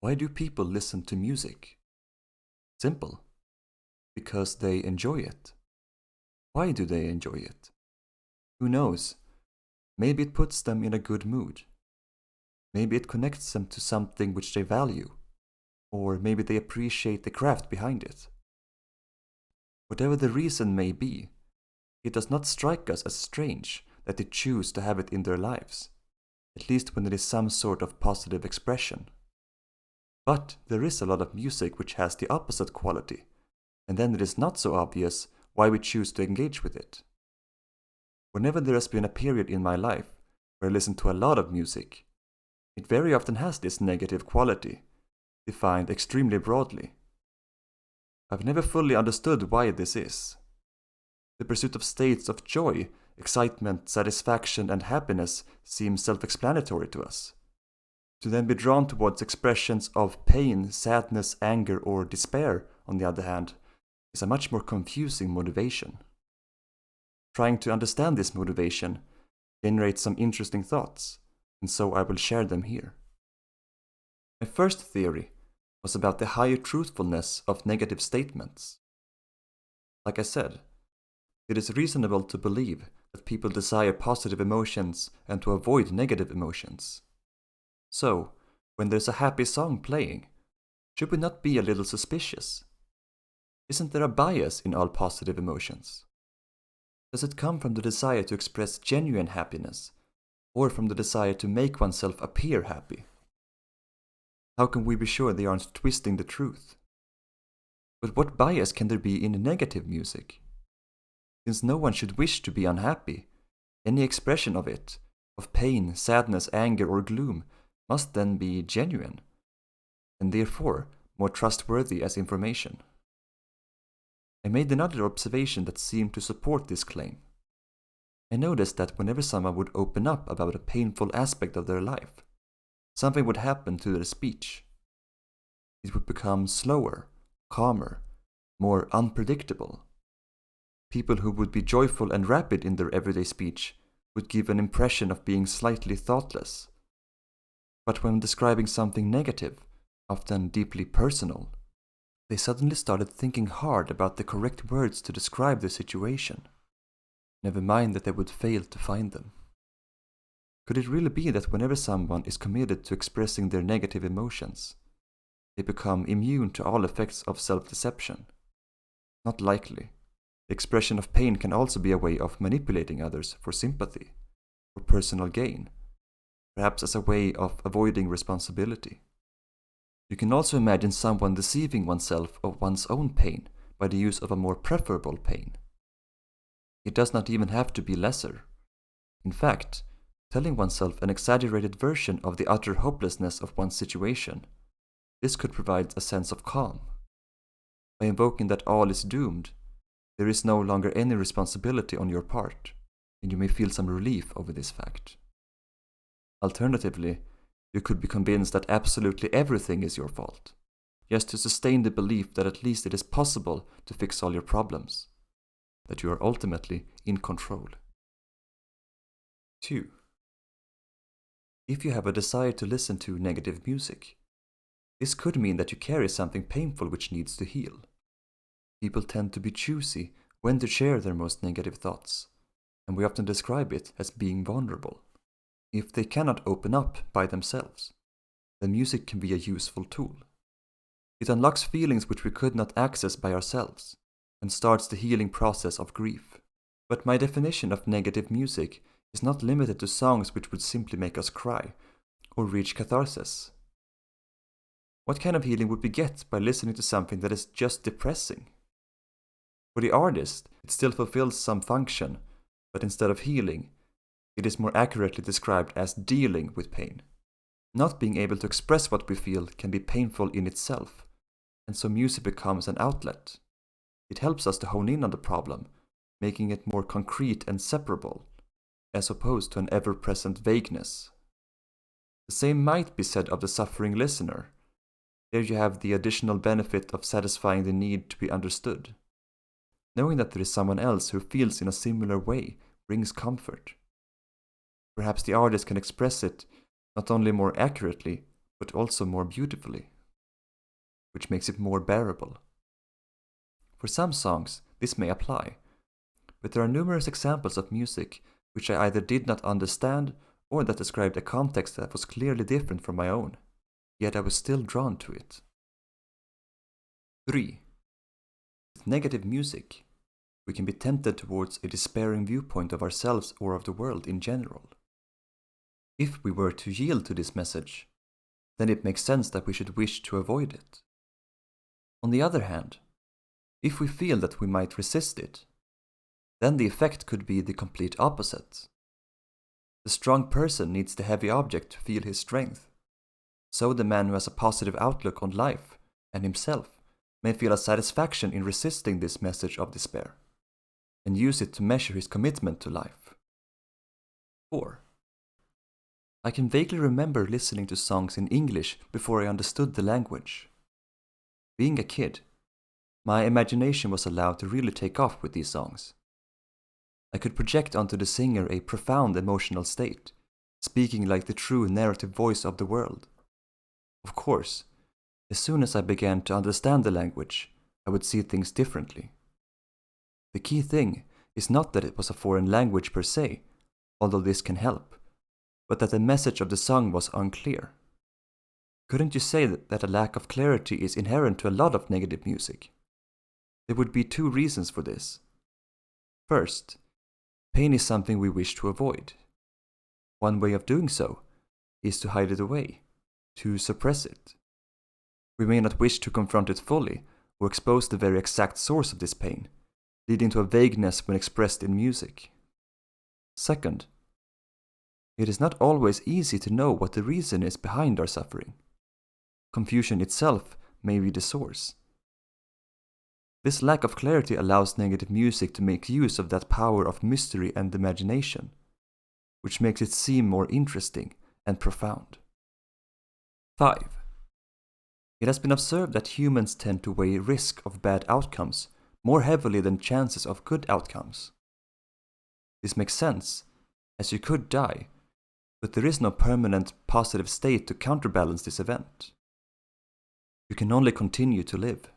Why do people listen to music? Simple. Because they enjoy it. Why do they enjoy it? Who knows? Maybe it puts them in a good mood. Maybe it connects them to something which they value. Or maybe they appreciate the craft behind it. Whatever the reason may be, it does not strike us as strange that they choose to have it in their lives, at least when it is some sort of positive expression. But there is a lot of music which has the opposite quality, and then it is not so obvious why we choose to engage with it. Whenever there has been a period in my life where I listened to a lot of music, it very often has this negative quality, defined extremely broadly. I've never fully understood why this is. The pursuit of states of joy, excitement, satisfaction, and happiness seems self-explanatory to us. To then be drawn towards expressions of pain, sadness, anger, or despair, on the other hand, is a much more confusing motivation. Trying to understand this motivation generates some interesting thoughts, and so I will share them here. My first theory was about the higher truthfulness of negative statements. Like I said, it is reasonable to believe that people desire positive emotions and to avoid negative emotions. So, when there's a happy song playing, should we not be a little suspicious? Isn't there a bias in all positive emotions? Does it come from the desire to express genuine happiness, or from the desire to make oneself appear happy? How can we be sure they aren't twisting the truth? But what bias can there be in negative music? Since no one should wish to be unhappy, any expression of it, of pain, sadness, anger, or gloom, must then be genuine, and therefore more trustworthy as information. I made another observation that seemed to support this claim. I noticed that whenever someone would open up about a painful aspect of their life, something would happen to their speech. It would become slower, calmer, more unpredictable. People who would be joyful and rapid in their everyday speech would give an impression of being slightly thoughtless. But when describing something negative, often deeply personal, they suddenly started thinking hard about the correct words to describe the situation. Never mind that they would fail to find them. Could it really be that whenever someone is committed to expressing their negative emotions, they become immune to all effects of self-deception? Not likely. The expression of pain can also be a way of manipulating others for sympathy, for personal gain, perhaps as a way of avoiding responsibility. You can also imagine someone deceiving oneself of one's own pain by the use of a more preferable pain. It does not even have to be lesser. In fact, telling oneself an exaggerated version of the utter hopelessness of one's situation, this could provide a sense of calm. By invoking that all is doomed, there is no longer any responsibility on your part, and you may feel some relief over this fact. Alternatively, you could be convinced that absolutely everything is your fault, just to sustain the belief that at least it is possible to fix all your problems, that you are ultimately in control. 2. If you have a desire to listen to negative music, this could mean that you carry something painful which needs to heal. People tend to be choosy when to share their most negative thoughts, and we often describe it as being vulnerable. If they cannot open up by themselves, then music can be a useful tool. It unlocks feelings which we could not access by ourselves, and starts the healing process of grief. But my definition of negative music is not limited to songs which would simply make us cry, or reach catharsis. What kind of healing would we get by listening to something that is just depressing? For the artist, it still fulfills some function, but instead of healing, it is more accurately described as dealing with pain. Not being able to express what we feel can be painful in itself, and so music becomes an outlet. It helps us to hone in on the problem, making it more concrete and separable, as opposed to an ever-present vagueness. The same might be said of the suffering listener. There you have the additional benefit of satisfying the need to be understood. Knowing that there is someone else who feels in a similar way brings comfort. Perhaps the artist can express it not only more accurately, but also more beautifully, which makes it more bearable. For some songs, this may apply, but there are numerous examples of music which I either did not understand or that described a context that was clearly different from my own, yet I was still drawn to it. 3. With negative music, we can be tempted towards a despairing viewpoint of ourselves or of the world in general. If we were to yield to this message, then it makes sense that we should wish to avoid it. On the other hand, if we feel that we might resist it, then the effect could be the complete opposite. The strong person needs the heavy object to feel his strength. So the man who has a positive outlook on life and himself may feel a satisfaction in resisting this message of despair, and use it to measure his commitment to life. 4. I can vaguely remember listening to songs in English before I understood the language. Being a kid, my imagination was allowed to really take off with these songs. I could project onto the singer a profound emotional state, speaking like the true narrative voice of the world. Of course, as soon as I began to understand the language, I would see things differently. The key thing is not that it was a foreign language per se, although this can help, but that the message of the song was unclear. Couldn't you say that a lack of clarity is inherent to a lot of negative music? There would be 2 reasons for this. First, pain is something we wish to avoid. One way of doing so is to hide it away, to suppress it. We may not wish to confront it fully or expose the very exact source of this pain, leading to a vagueness when expressed in music. Second, it is not always easy to know what the reason is behind our suffering. Confusion itself may be the source. This lack of clarity allows negative music to make use of that power of mystery and imagination, which makes it seem more interesting and profound. 5. It has been observed that humans tend to weigh risk of bad outcomes more heavily than chances of good outcomes. This makes sense, as you could die, but there is no permanent positive state to counterbalance this event. You can only continue to live.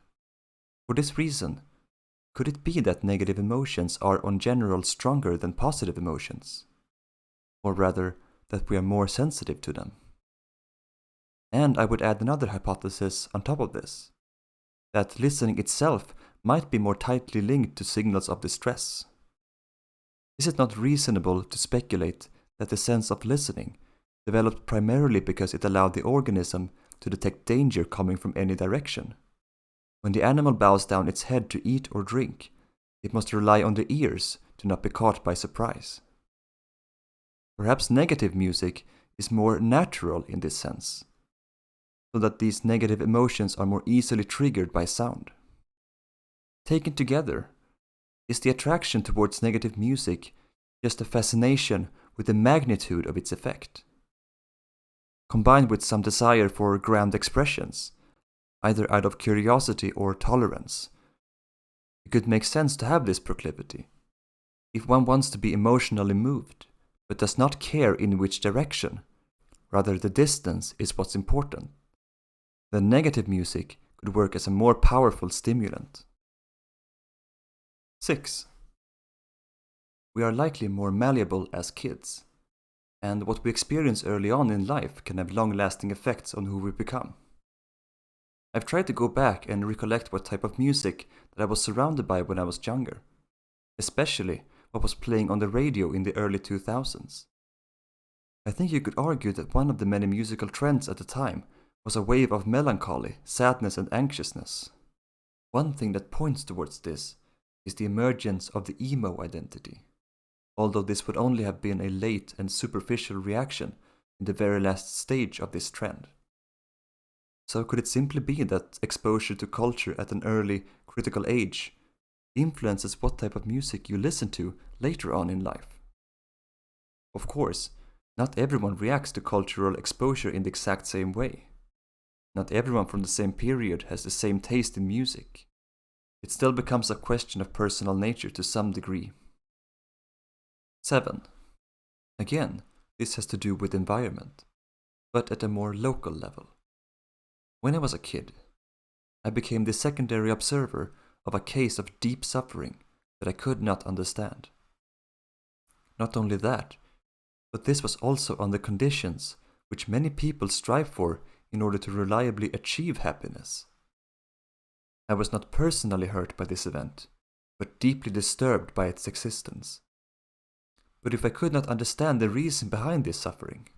For this reason, could it be that negative emotions are in general stronger than positive emotions? Or rather, that we are more sensitive to them? And I would add another hypothesis on top of this, that listening itself might be more tightly linked to signals of distress. Is it not reasonable to speculate that the sense of listening developed primarily because it allowed the organism to detect danger coming from any direction? When the animal bows down its head to eat or drink, it must rely on the ears to not be caught by surprise. Perhaps negative music is more natural in this sense, so that these negative emotions are more easily triggered by sound. Taken together, is the attraction towards negative music just a fascination with the magnitude of its effect? Combined with some desire for grand expressions, either out of curiosity or tolerance, it could make sense to have this proclivity. If one wants to be emotionally moved, but does not care in which direction, rather the distance is what's important, then negative music could work as a more powerful stimulant. 6. We are likely more malleable as kids, and what we experience early on in life can have long-lasting effects on who we become. I've tried to go back and recollect what type of music that I was surrounded by when I was younger, especially what was playing on the radio in the early 2000s. I think you could argue that one of the many musical trends at the time was a wave of melancholy, sadness, and anxiousness. One thing that points towards this is the emergence of the emo identity, although this would only have been a late and superficial reaction in the very last stage of this trend. So could it simply be that exposure to culture at an early, critical age influences what type of music you listen to later on in life? Of course, not everyone reacts to cultural exposure in the exact same way. Not everyone from the same period has the same taste in music. It still becomes a question of personal nature to some degree. 7. Again, this has to do with environment, but at a more local level. When I was a kid, I became the secondary observer of a case of deep suffering that I could not understand. Not only that, but this was also on the conditions which many people strive for in order to reliably achieve happiness. I was not personally hurt by this event, but deeply disturbed by its existence. But if I could not understand the reason behind this suffering,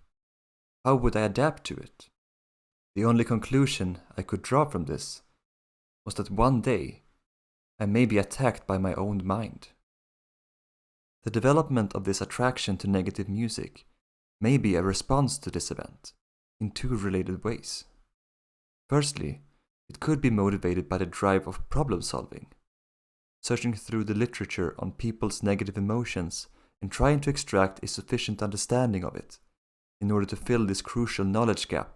how would I adapt to it? The only conclusion I could draw from this was that one day I may be attacked by my own mind. The development of this attraction to negative music may be a response to this event in two related ways. Firstly, it could be motivated by the drive of problem solving, searching through the literature on people's negative emotions and trying to extract a sufficient understanding of it in order to fill this crucial knowledge gap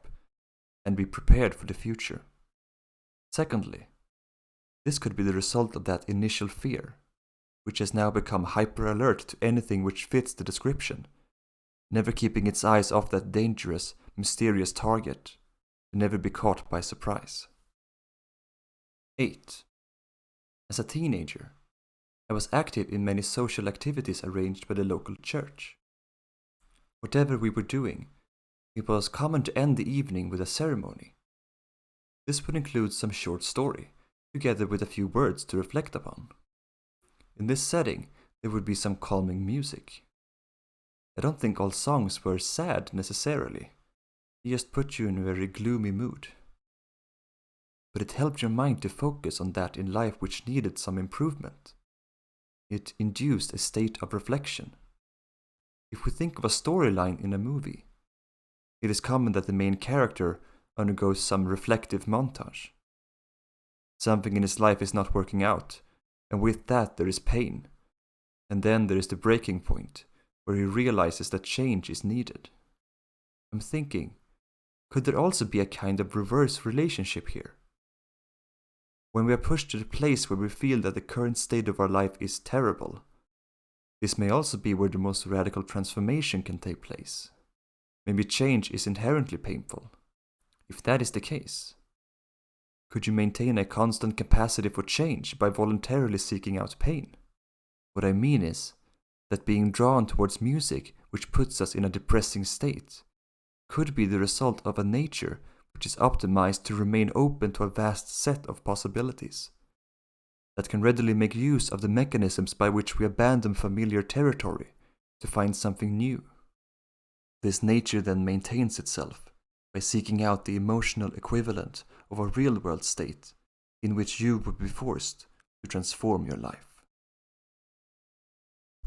and be prepared for the future. Secondly, this could be the result of that initial fear, which has now become hyper-alert to anything which fits the description, never keeping its eyes off that dangerous, mysterious target to never be caught by surprise. 8. As a teenager, I was active in many social activities arranged by the local church. Whatever we were doing, it was common to end the evening with a ceremony. This would include some short story, together with a few words to reflect upon. In this setting, there would be some calming music. I don't think all songs were sad necessarily. They just put you in a very gloomy mood. But it helped your mind to focus on that in life which needed some improvement. It induced a state of reflection. If we think of a storyline in a movie, it is common that the main character undergoes some reflective montage. Something in his life is not working out, and with that there is pain. And then there is the breaking point, where he realizes that change is needed. I'm thinking, could there also be a kind of reverse relationship here? When we are pushed to the place where we feel that the current state of our life is terrible, this may also be where the most radical transformation can take place. Maybe change is inherently painful. If that is the case, could you maintain a constant capacity for change by voluntarily seeking out pain? What I mean is that being drawn towards music which puts us in a depressing state could be the result of a nature which is optimized to remain open to a vast set of possibilities, that can readily make use of the mechanisms by which we abandon familiar territory to find something new. This nature then maintains itself by seeking out the emotional equivalent of a real-world state in which you would be forced to transform your life.